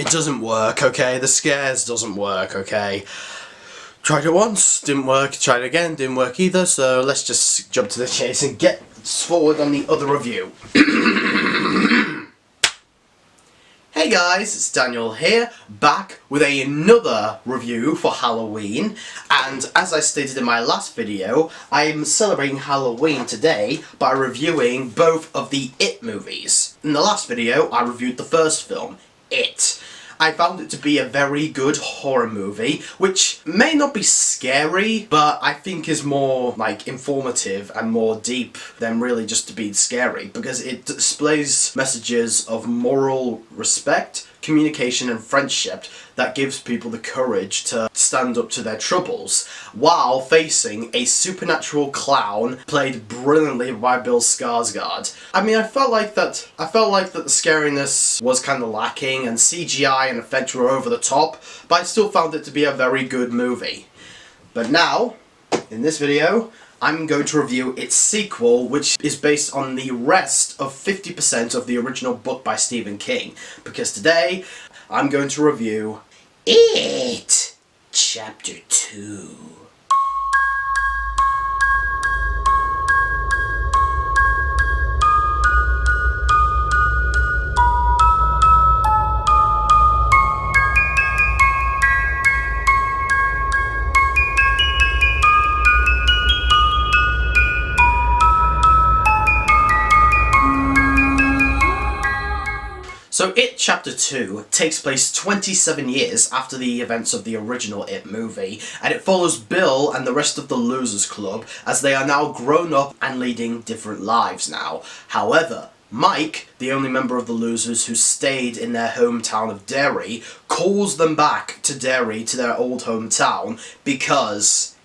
It doesn't work, okay? The scares doesn't work, okay? Tried it once, didn't work, tried it again, didn't work either, so let's just jump to the chase and get forward on the other review. Hey guys, it's Daniel here, back with another review for Halloween, and as I stated in my last video, I'm celebrating Halloween today by reviewing both of the It movies. In the last video, I reviewed the first film, It. I found it to be a very good horror movie, which may not be scary, but I think is more, like, informative and more deep than really just to be scary, because it displays messages of moral respect, communication and friendship that gives people the courage to stand up to their troubles while facing a supernatural clown played brilliantly by Bill Skarsgård. I mean, I felt like that the scariness was kind of lacking and CGI and effects were over the top, but I still found it to be a very good movie. But now, in this video, I'm going to review its sequel, which is based on the rest of 50% of the original book by Stephen King. Because today, I'm going to review It, Chapter 2. So It Chapter 2 takes place 27 years after the events of the original It movie, and it follows Bill and the rest of the Losers Club as they are now grown up and leading different lives now. However, Mike, the only member of the Losers who stayed in their hometown of Derry, calls them back to Derry, to their old hometown, because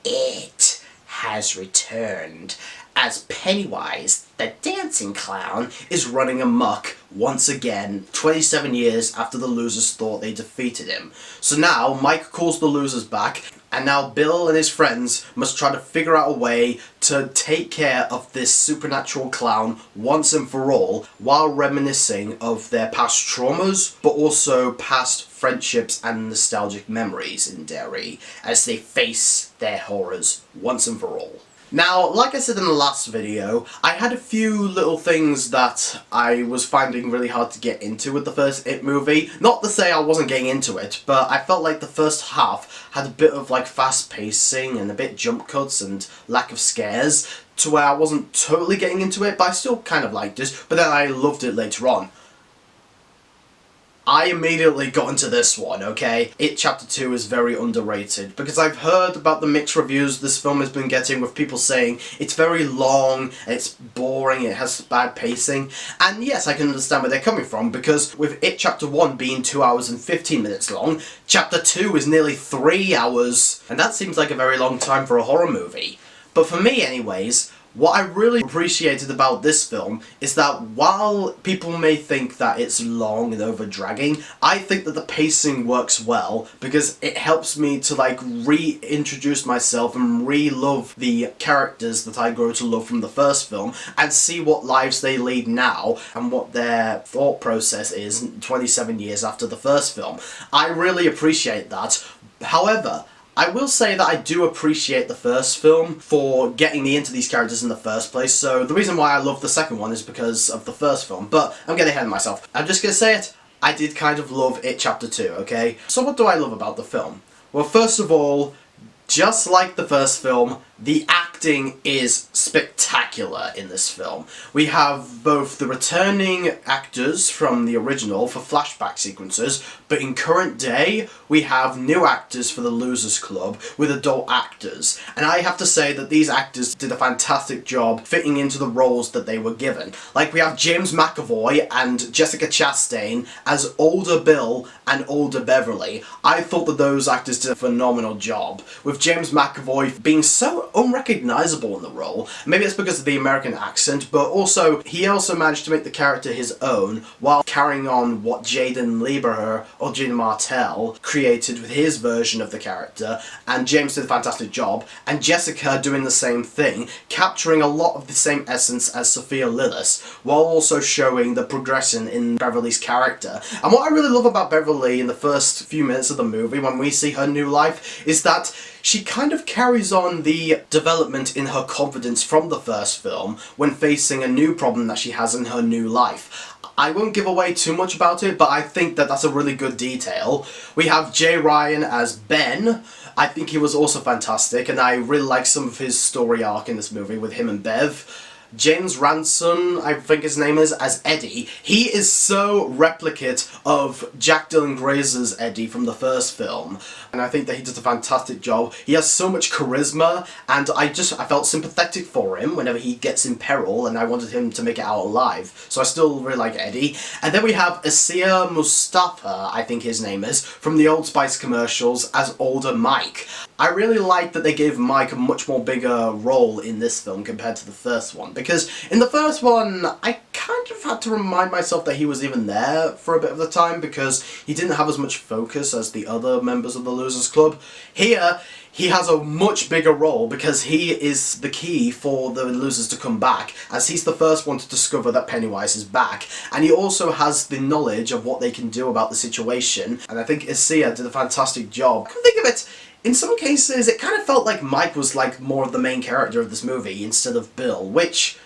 It has returned, as Pennywise, the dancing clown, is running amok once again, 27 years after the Losers thought they defeated him. So now, Mike calls the Losers back, and now Bill and his friends must try to figure out a way to take care of this supernatural clown once and for all, while reminiscing of their past traumas, but also past friendships and nostalgic memories in Derry, as they face their horrors once and for all. Now, like I said in the last video, I had a few little things that I was finding really hard to get into with the first It movie. Not to say I wasn't getting into it, but I felt like the first half had a bit of like fast pacing and a bit jump cuts and lack of scares, to where I wasn't totally getting into it, but I still kind of liked it, but then I loved it later on. I immediately got into this one, okay? It Chapter 2 is very underrated, because I've heard about the mixed reviews this film has been getting, with people saying it's very long, it's boring, it has bad pacing, and yes, I can understand where they're coming from, because with It Chapter 1 being 2 hours and 15 minutes long, Chapter 2 is nearly 3 hours, and that seems like a very long time for a horror movie. But for me anyways, what I really appreciated about this film is that while people may think that it's long and over-dragging, I think that the pacing works well, because it helps me to like reintroduce myself and re-love the characters that I grow to love from the first film, and see what lives they lead now and what their thought process is 27 years after the first film. I really appreciate that. However, I will say that I do appreciate the first film for getting me into these characters in the first place, so the reason why I love the second one is because of the first film, but I'm getting ahead of myself. I'm just gonna say it, I did kind of love It Chapter 2, okay? So what do I love about the film? Well, first of all, just like the first film, the acting is spectacular in this film. We have both the returning actors from the original for flashback sequences, but in current day, we have new actors for the Losers Club with adult actors. And I have to say that these actors did a fantastic job fitting into the roles that they were given. Like, we have James McAvoy and Jessica Chastain as older Bill and older Beverly. I thought that those actors did a phenomenal job, with James McAvoy being so unrecognizable recognisable in the role. Maybe it's because of the American accent, but also he also managed to make the character his own while carrying on what Jaden Lieberher or Gene Martell created with his version of the character, and James did a fantastic job, and Jessica doing the same thing, capturing a lot of the same essence as Sophia Lillis, while also showing the progression in Beverly's character. And what I really love about Beverly in the first few minutes of the movie, when we see her new life, is that she kind of carries on the development in her confidence from the first film when facing a new problem that she has in her new life. I won't give away too much about it, but I think that that's a really good detail. We have Jay Ryan as Ben. I think he was also fantastic, and I really like some of his story arc in this movie with him and Bev. James Ranson, I think his name is, as Eddie. He is so replicate of Jack Dylan Grazer's Eddie from the first film, and I think that he does a fantastic job. He has so much charisma, and I felt sympathetic for him whenever he gets in peril, and I wanted him to make it out alive. So I still really like Eddie. And then we have Asiya Mustafa, I think his name is, from the Old Spice commercials as older Mike. I really like that they gave Mike a much more bigger role in this film compared to the first one, because in the first one I kind of had to remind myself that he was even there for a bit of the time because he didn't have as much focus as the other members of the Losers Club. Here, he has a much bigger role because he is the key for the losers to come back, as he's the first one to discover that Pennywise is back, and he also has the knowledge of what they can do about the situation, and I think Asiya did a fantastic job. I can think of it, in some cases it kind of felt like Mike was like more of the main character of this movie instead of Bill, which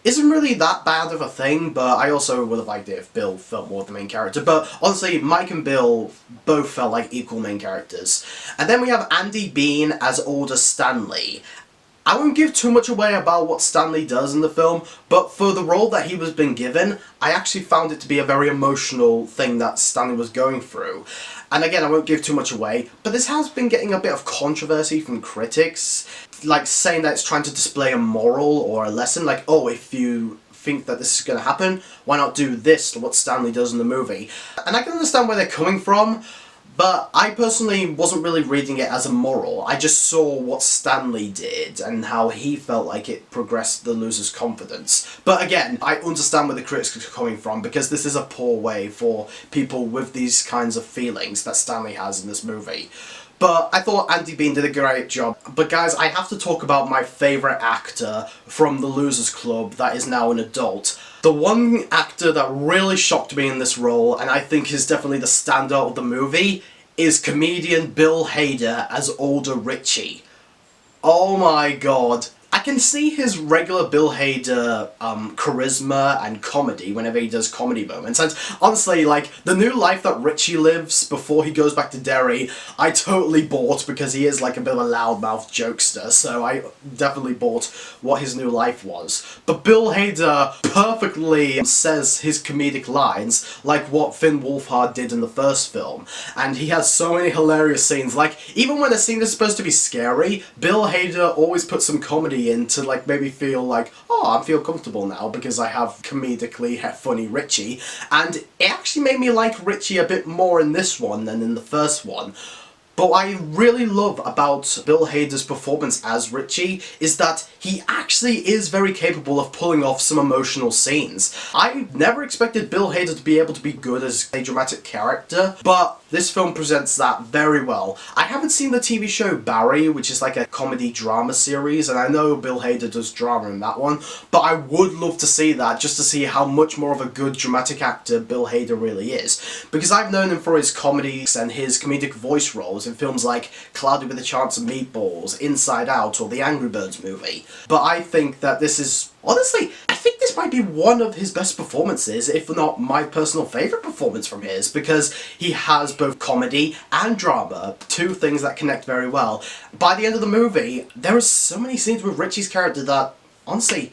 isn't really that bad of a thing, but I also would have liked it if Bill felt more of the main character. But honestly, Mike and Bill both felt like equal main characters. And then we have Andy Bean as older Stanley. I won't give too much away about what Stanley does in the film, but for the role that he was being given, I actually found it to be a very emotional thing that Stanley was going through. And again, I won't give too much away, but this has been getting a bit of controversy from critics, like saying that it's trying to display a moral or a lesson, like, oh, if you think that this is going to happen, why not do this, what Stanley does in the movie? And I can understand where they're coming from, but I personally wasn't really reading it as a moral. I just saw what Stanley did and how he felt like it progressed the loser's confidence. But again, I understand where the critics are coming from because this is a poor way for people with these kinds of feelings that Stanley has in this movie. But I thought Andy Bean did a great job. But guys, I have to talk about my favourite actor from the Losers Club that is now an adult. The one actor that really shocked me in this role, and I think is definitely the standout of the movie, is comedian Bill Hader as older Richie. Oh my god. I can see his regular Bill Hader charisma and comedy whenever he does comedy moments, and honestly, like, the new life that Richie lives before he goes back to Derry, I totally bought because he is like a bit of a loudmouth jokester, so I definitely bought what his new life was. But Bill Hader perfectly says his comedic lines like what Finn Wolfhard did in the first film, and he has so many hilarious scenes, like, even when a scene is supposed to be scary, Bill Hader always puts some comedy in to like maybe feel like, oh, I feel comfortable now because I have comedically funny Richie, and it actually made me like Richie a bit more in this one than in the first one. But what I really love about Bill Hader's performance as Richie is that he actually is very capable of pulling off some emotional scenes. I never expected Bill Hader to be able to be good as a dramatic character, but this film presents that very well. I haven't seen the TV show Barry, which is like a comedy drama series, and I know Bill Hader does drama in that one, but I would love to see that just to see how much more of a good dramatic actor Bill Hader really is. Because I've known him for his comedies and his comedic voice roles in films like Cloudy with a Chance of Meatballs, Inside Out, or the Angry Birds movie. But I think that this is, honestly, I think this might be one of his best performances, if not my personal favourite performance from his, because he has both comedy and drama, two things that connect very well. By the end of the movie, there are so many scenes with Richie's character that, honestly,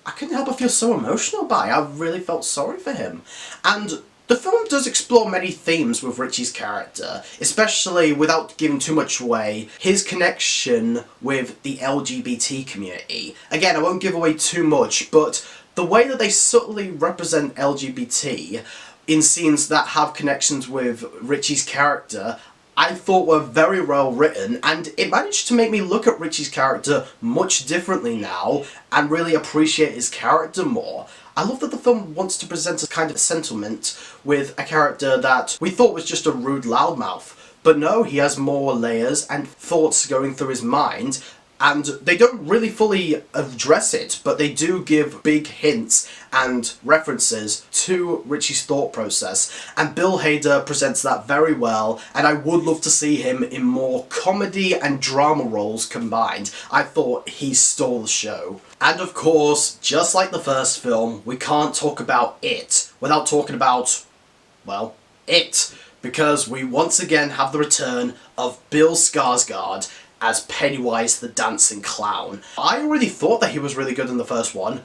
I couldn't help but feel so emotional by. I really felt sorry for him. And the film does explore many themes with Richie's character, especially, without giving too much away, his connection with the LGBT community. Again, I won't give away too much, but the way that they subtly represent LGBT in scenes that have connections with Richie's character, I thought were very well written, and it managed to make me look at Richie's character much differently now and really appreciate his character more. I love that the film wants to present a kind of sentiment with a character that we thought was just a rude loudmouth. But no, he has more layers and thoughts going through his mind, and they don't really fully address it, but they do give big hints and references to Richie's thought process. And Bill Hader presents that very well, and I would love to see him in more comedy and drama roles combined. I thought he stole the show. And of course, just like the first film, we can't talk about it without talking about, well, it. Because we once again have the return of Bill Skarsgård as Pennywise the Dancing Clown. I already thought that he was really good in the first one,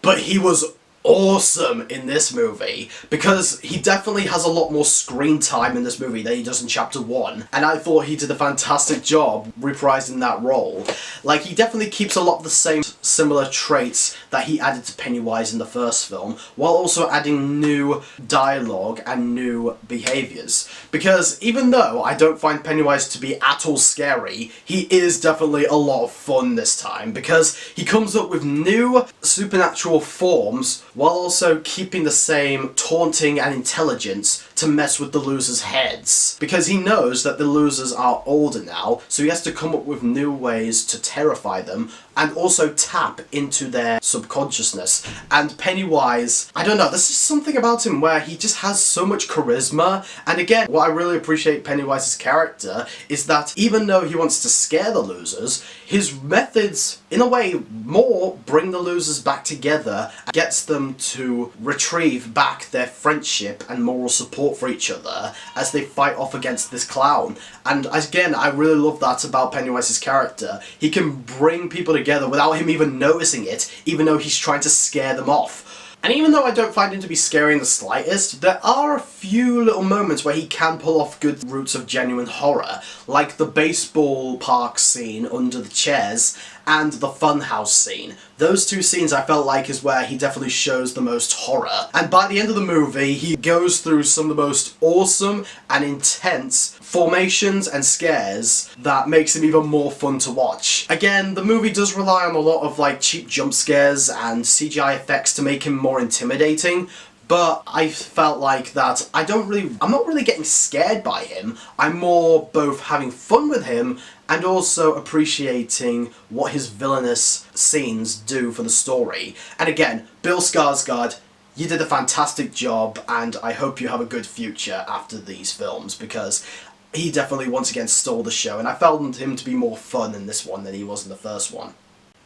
but he was awesome in this movie, because he definitely has a lot more screen time in this movie than he does in Chapter 1, and I thought he did a fantastic job reprising that role. Like, he definitely keeps a lot of the same similar traits that he added to Pennywise in the first film, while also adding new dialogue and new behaviours. Because even though I don't find Pennywise to be at all scary, he is definitely a lot of fun this time, because he comes up with new supernatural forms while also keeping the same taunting and intelligence to mess with the losers' heads. Because he knows that the losers are older now, so he has to come up with new ways to terrify them and also tap into their subconsciousness. And Pennywise, I don't know, there's just something about him where he just has so much charisma. And again, what I really appreciate Pennywise's character is that even though he wants to scare the losers, his methods, in a way, more bring the losers back together and gets them to retrieve back their friendship and moral support for each other as they fight off against this clown. And again, I really love that about Pennywise's character. He can bring people together without him even noticing it, even though he's trying to scare them off. And even though I don't find him to be scary in the slightest, there are a few little moments where he can pull off good roots of genuine horror, like the baseball park scene under the chairs and the funhouse scene. Those two scenes I felt like is where he definitely shows the most horror. And by the end of the movie, he goes through some of the most awesome and intense formations and scares that makes him even more fun to watch. Again, the movie does rely on a lot of like cheap jump scares and CGI effects to make him more intimidating, but I felt like that I'm not really getting scared by him. I'm more both having fun with him and also appreciating what his villainous scenes do for the story. And again, Bill Skarsgård, you did a fantastic job, and I hope you have a good future after these films, because he definitely once again stole the show, and I found him to be more fun in this one than he was in the first one.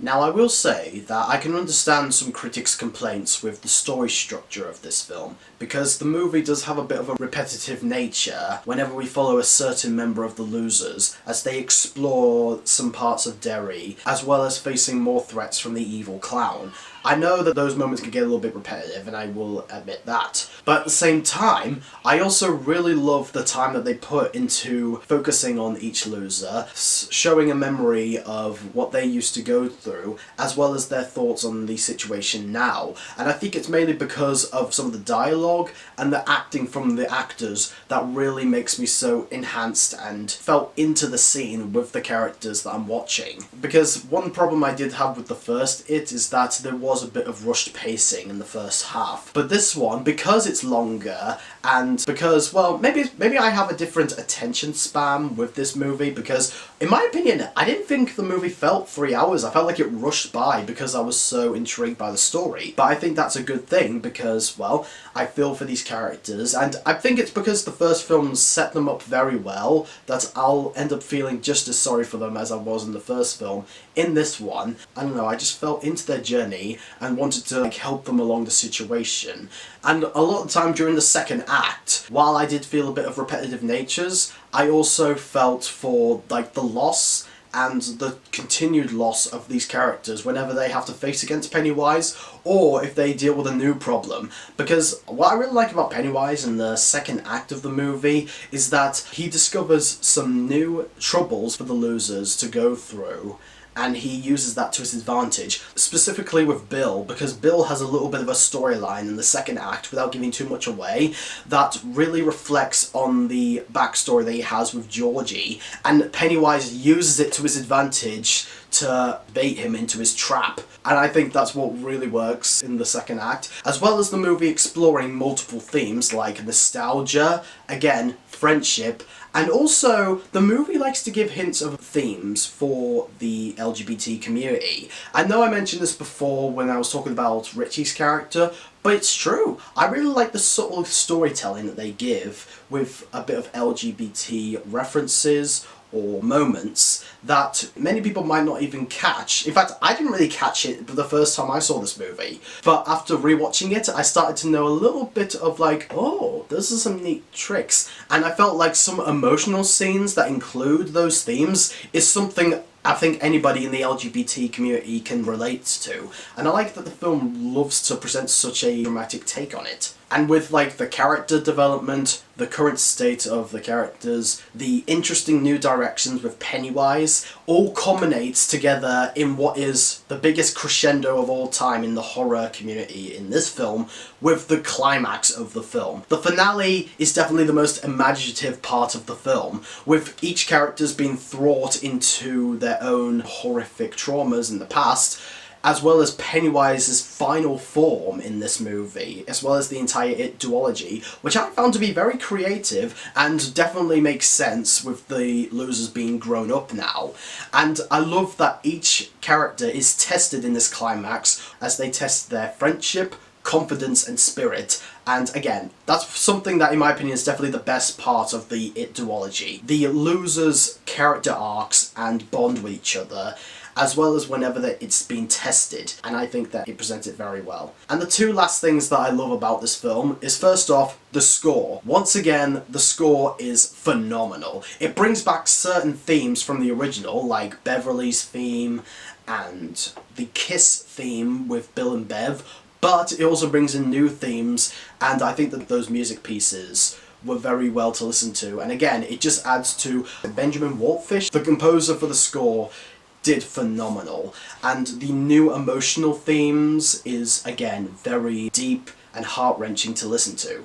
Now, I will say that I can understand some critics' complaints with the story structure of this film, because the movie does have a bit of a repetitive nature whenever we follow a certain member of the losers as they explore some parts of Derry, as well as facing more threats from the evil clown. I know that those moments can get a little bit repetitive, and I will admit that. But at the same time, I also really love the time that they put into focusing on each loser, showing a memory of what they used to go through, as well as their thoughts on the situation now. And I think it's mainly because of some of the dialogue and the acting from the actors that really makes me so enhanced and felt into the scene with the characters that I'm watching. Because one problem I did have with the first It is that there was a bit of rushed pacing in the first half. But this one, because it's longer, and because, well, maybe I have a different attention span with this movie, because in my opinion, I didn't think the movie felt 3 hours. I felt like it rushed by because I was so intrigued by the story. But I think that's a good thing because, well, I feel for these characters, and I think it's because the first film set them up very well that I'll end up feeling just as sorry for them as I was in the first film. In this one, I don't know, I just felt into their journey and wanted to help them along the situation. And a lot of the time during the second act, while I did feel a bit of repetitive natures, I also felt for the loss and the continued loss of these characters whenever they have to face against Pennywise, or if they deal with a new problem. Because what I really like about Pennywise in the second act of the movie is that he discovers some new troubles for the losers to go through, and he uses that to his advantage, specifically with Bill, because Bill has a little bit of a storyline in the second act, without giving too much away, that really reflects on the backstory that he has with Georgie, and Pennywise uses it to his advantage to bait him into his trap. And I think that's what really works in the second act, as well as the movie exploring multiple themes like nostalgia, again, friendship, and also the movie likes to give hints of themes for the LGBT community. I know I mentioned this before when I was talking about Richie's character, but it's true. I really like the subtle storytelling that they give with a bit of LGBT references or moments that many people might not even catch. In fact, I didn't really catch it the first time I saw this movie, but after rewatching it, I started to know a little bit of like, oh, those are some neat tricks, and I felt like some emotional scenes that include those themes is something I think anybody in the LGBT community can relate to, and I like that the film loves to present such a dramatic take on it. And with like the character development, the current state of the characters, the interesting new directions with Pennywise, all culminates together in what is the biggest crescendo of all time in the horror community in this film, with the climax of the film. The finale is definitely the most imaginative part of the film, with each character's being brought into their own horrific traumas in the past, as well as Pennywise's final form in this movie, as well as the entire It duology, which I found to be very creative and definitely makes sense with the losers being grown up now. And I love that each character is tested in this climax as they test their friendship, confidence and spirit. And again, that's something that in my opinion is definitely the best part of the It duology. The losers' character arcs and bond with each other, as well as whenever it's been tested, and I think that it presents it very well. And the two last things that I love about this film is, first off, the score. Once again, the score is phenomenal. It brings back certain themes from the original, like Beverly's theme and the Kiss theme with Bill and Bev, but it also brings in new themes, and I think that those music pieces were very well to listen to. And again, it just adds to Benjamin Waltfish, the composer for the score, did phenomenal, and the new emotional themes is again very deep and heart-wrenching to listen to.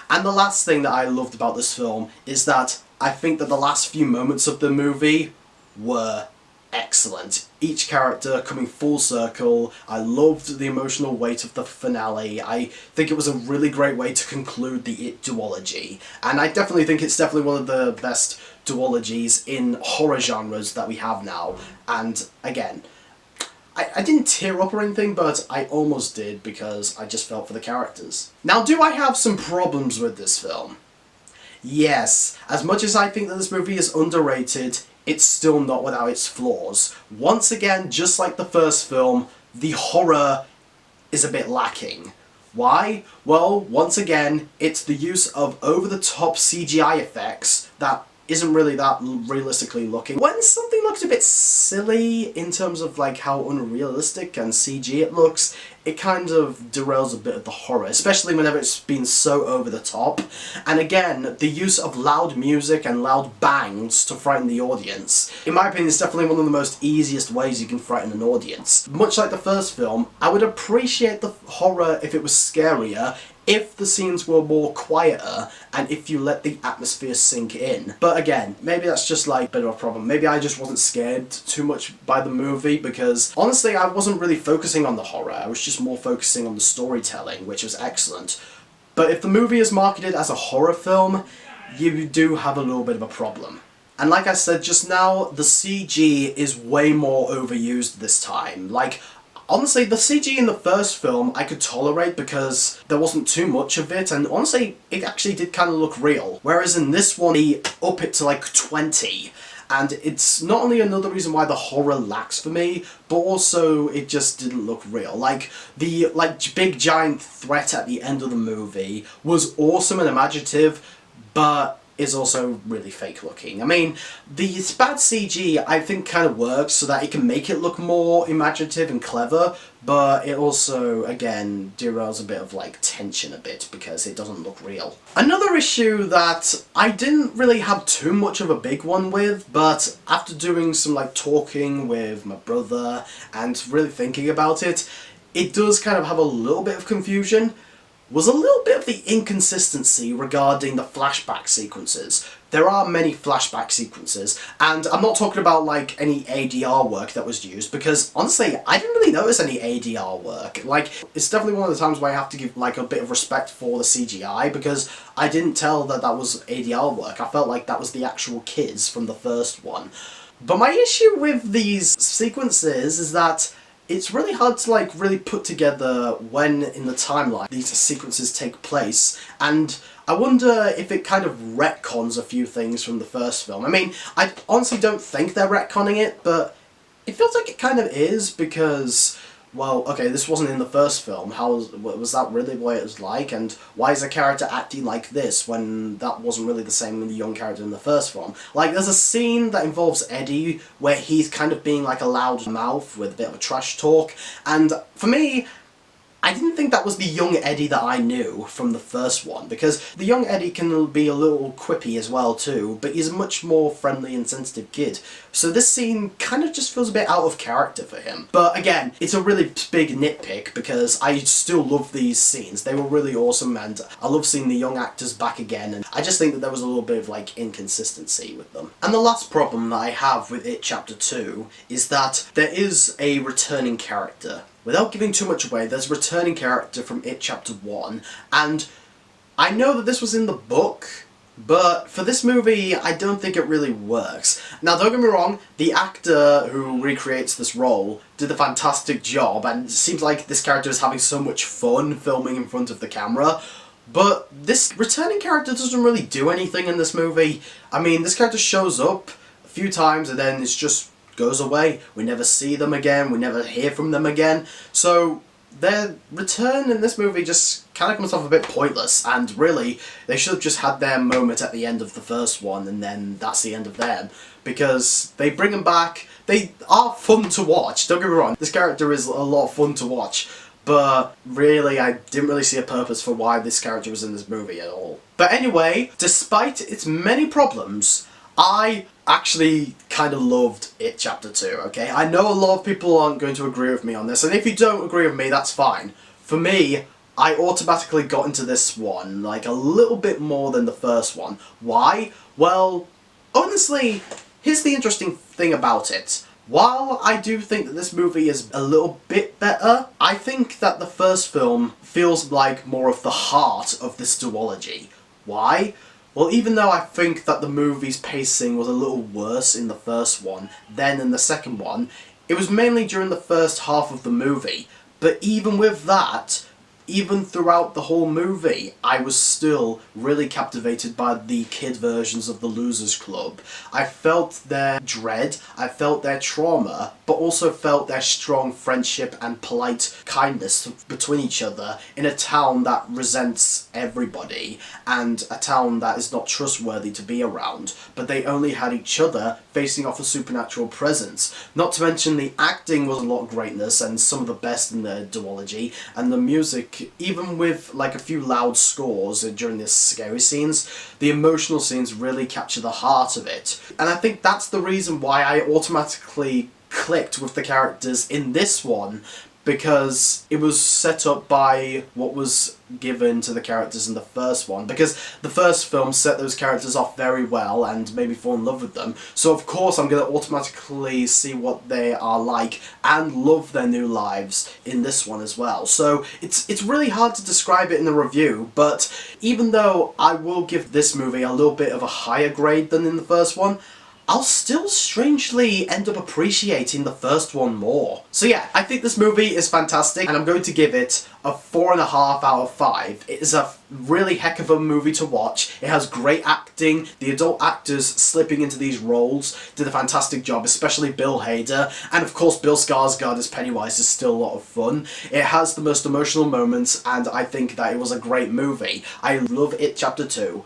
And the last thing that I loved about this film is that I think that the last few moments of the movie were excellent. Each character coming full circle. I loved the emotional weight of the finale. I think it was a really great way to conclude the It duology, and I definitely think it's definitely one of the best duologies in horror genres that we have now. And again, I didn't tear up or anything, but I almost did because I just felt for the characters. Now, do I have some problems with this film? Yes, as much as I think that this movie is underrated, it's still not without its flaws. Once again, just like the first film, the horror is a bit lacking. Why? Well, once again, it's the use of over-the-top CGI effects that isn't really that realistically looking. When something looks a bit silly in terms of like how unrealistic and CG it looks, it kind of derails a bit of the horror, especially whenever it's been so over the top. And again, the use of loud music and loud bangs to frighten the audience, in my opinion, is definitely one of the most easiest ways you can frighten an audience. Much like the first film, I would appreciate the horror if it was scarier, if the scenes were more quieter, and if you let the atmosphere sink in. But again, maybe that's just like a bit of a problem. Maybe I just wasn't scared too much by the movie, because honestly I wasn't really focusing on the horror, I was just more focusing on the storytelling, which was excellent. But if the movie is marketed as a horror film, you do have a little bit of a problem. And like I said just now, the CG is way more overused this time. Like, honestly, the CG in the first film I could tolerate because there wasn't too much of it, and honestly, it actually did kind of look real. Whereas in this one, they up it to like 20. And it's not only another reason why the horror lacks for me, but also it just didn't look real. Like, the big giant threat at the end of the movie was awesome and imaginative, but is also really fake looking. I mean, the bad CG I think kind of works so that it can make it look more imaginative and clever, but it also, again, derails a bit of like tension a bit because it doesn't look real. Another issue that I didn't really have too much of a big one with, but after doing some like talking with my brother and really thinking about it, it does kind of have a little bit of confusion, was a little bit of the inconsistency regarding the flashback sequences. There are many flashback sequences, and I'm not talking about like any ADR work that was used, because honestly, I didn't really notice any ADR work. Like, it's definitely one of the times where I have to give like a bit of respect for the CGI, because I didn't tell that that was ADR work. I felt like that was the actual kids from the first one. But my issue with these sequences is that it's really hard to like really put together when in the timeline these sequences take place, and I wonder if it kind of retcons a few things from the first film. I mean, I honestly don't think they're retconning it, but it feels like it kind of is, because, well, okay, this wasn't in the first film. How was that really what it was like? And why is a character acting like this when that wasn't really the same with the young character in the first film? Like, there's a scene that involves Eddie where he's kind of being like a loud mouth with a bit of a trash talk, and for me, I didn't think that was the young Eddie that I knew from the first one, because the young Eddie can be a little quippy as well too, but he's a much more friendly and sensitive kid. So this scene kind of just feels a bit out of character for him. But again, it's a really big nitpick because I still love these scenes. They were really awesome, and I love seeing the young actors back again, and I just think that there was a little bit of like inconsistency with them. And the last problem that I have with It Chapter 2 is that there is a returning character. Without giving too much away, there's a returning character from It Chapter 1, and I know that this was in the book, but for this movie, I don't think it really works. Now, don't get me wrong, the actor who recreates this role did a fantastic job, and it seems like this character is having so much fun filming in front of the camera, but this returning character doesn't really do anything in this movie. I mean, this character shows up a few times and then it's just goes away. We never see them again, we never hear from them again, so their return in this movie just kind of comes off a bit pointless, and really, they should have just had their moment at the end of the first one, and then that's the end of them, because they bring them back, they are fun to watch, don't get me wrong, this character is a lot of fun to watch, but really, I didn't really see a purpose for why this character was in this movie at all. But anyway, despite its many problems, I actually kind of loved It Chapter 2, okay? I know a lot of people aren't going to agree with me on this, and if you don't agree with me, that's fine. For me, I automatically got into this one, like, a little bit more than the first one. Why? Well, honestly, here's the interesting thing about it. While I do think that this movie is a little bit better, I think that the first film feels like more of the heart of this duology. Why? Well, even though I think that the movie's pacing was a little worse in the first one than in the second one, it was mainly during the first half of the movie. But even with that, even throughout the whole movie, I was still really captivated by the kid versions of the Losers Club. I felt their dread, I felt their trauma, but also felt their strong friendship and polite kindness between each other in a town that resents everybody, and a town that is not trustworthy to be around, but they only had each other facing off a supernatural presence. Not to mention the acting was a lot of greatness and some of the best in the duology, and the music, even with like a few loud scores during the scary scenes, the emotional scenes really capture the heart of it. And I think that's the reason why I automatically clicked with the characters in this one, because it was set up by what was given to the characters in the first one, because the first film set those characters off very well and made me fall in love with them, so of course I'm going to automatically see what they are like and love their new lives in this one as well. So it's really hard to describe it in the review, but even though I will give this movie a little bit of a higher grade than in the first one, I'll still strangely end up appreciating the first one more. So yeah, I think this movie is fantastic, and I'm going to give it a 4.5 out of 5. It is a really heck of a movie to watch. It has great acting. The adult actors slipping into these roles did a fantastic job, especially Bill Hader, and of course Bill Skarsgård as Pennywise is still a lot of fun. It has the most emotional moments, and I think that it was a great movie. I love It Chapter 2.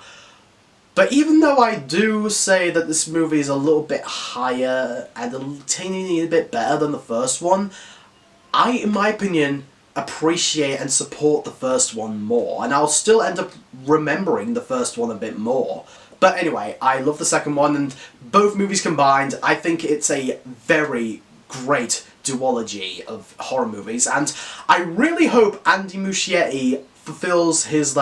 But even though I do say that this movie is a little bit higher and a teeny bit better than the first one, I, in my opinion, appreciate and support the first one more, and I'll still end up remembering the first one a bit more. But anyway, I love the second one, and both movies combined, I think it's a very great duology of horror movies, and I really hope Andy Muschietti fulfills his,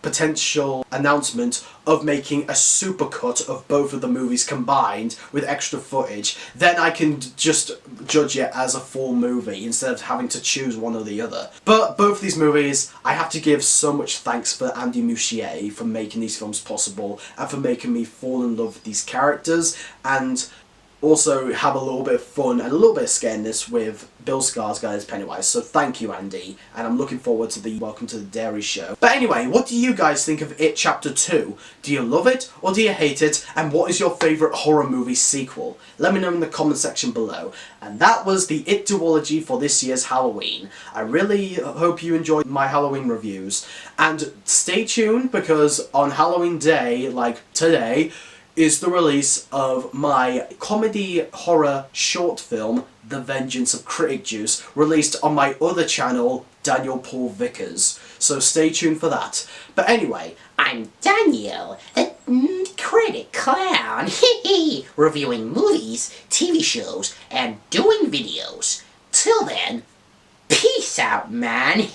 potential announcement of making a supercut of both of the movies combined with extra footage. Then I can just judge it as a full movie instead of having to choose one or the other. But both these movies, I have to give so much thanks for Andy Muschietti for making these films possible and for making me fall in love with these characters, and also have a little bit of fun and a little bit of scaredness with Bill Skarsgård as Pennywise. So thank you, Andy, and I'm looking forward to the Welcome to the Dairy Show. But anyway, what do you guys think of It Chapter 2? Do you love it or do you hate it? And what is your favourite horror movie sequel? Let me know in the comment section below. And that was the It duology for this year's Halloween. I really hope you enjoyed my Halloween reviews. And stay tuned, because on Halloween Day, like today, is the release of my comedy horror short film, The Vengeance of Critic Juice, released on my other channel, Daniel Paul Vickers. So stay tuned for that. But anyway, I'm Daniel, a critic clown, reviewing movies, TV shows, and doing videos. Till then, peace out, man.